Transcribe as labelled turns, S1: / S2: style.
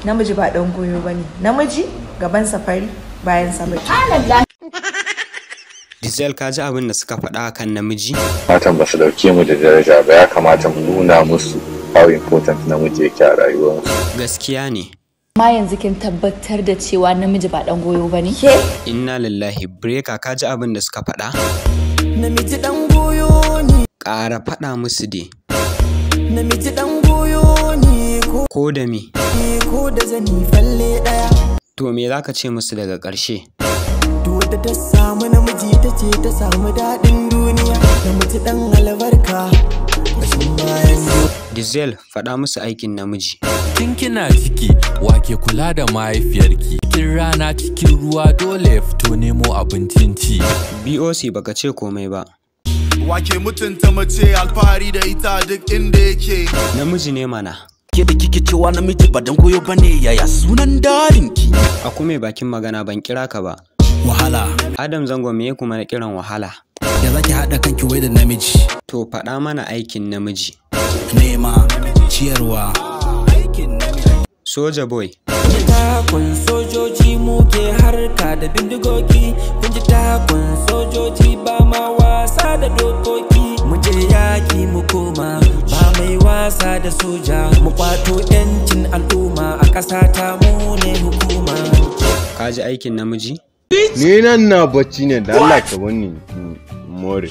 S1: namiji ba dan goyo bane. Namiji gaban safari bayan safari.
S2: Deezel, ka ji abin da suka faɗa kan namiji?
S3: Matan ba su dauke mu da daraja ba, ya kamata mu nuna musu how important namiji yake a rayuwarmu.
S2: Gaskiya ne.
S4: Ma yanzu kin tabbatar da cewa namiji ba dan goyo bane?
S1: Ke?
S2: Inna lillahi, breka, ka ji abin da suka faɗa?
S5: Namiji dan goyo ne.
S2: Ƙara faɗa musu dai.
S5: Namiji dan goyo ne
S2: ko da me?
S5: Ko da zani falle daya.
S2: To me zaka ce musu daga ƙarshe?
S5: To da ta samu namiji ta ce ta samu daɗin duniya. Namiji dan albarka bashin bayan.
S2: Deezel, faɗa musu aikin namiji.
S6: Tun kina ciki, wake kula da mahaifiyarki. Cikin rana cikin ruwa dole ya fito nemo abincin ci.
S2: B.o.c baka ce komai ba.
S7: Wake mutunta mace alfahari da ita duk inda yake.
S2: Namiji ne mana.
S8: Ke da kike cewa namiji ba dan goyo bane, yaya sunan darinki?
S2: A kuma bakin magana ban kira ka ba.
S8: Wahala.
S2: Adam Zango me kuma na kiran wahala?
S8: Da zaki haɗa kanki wai da namiji.
S2: To faɗa mana aikin namiji.
S8: Nema, ciyarwa.
S2: Soja boy.
S5: Takun sojoji muke harka da bindigogi. Kun ji takun sojoji ba ma wasa da dokoki. Mu je yaki mu koma, ba mai wasa da soja. Mu kwato 'yancin al'umma, a ƙasa ta mu ne hukuma.
S2: Ka ji aikin namiji?
S9: Ni nan na bacci ne da Allah ka wani more.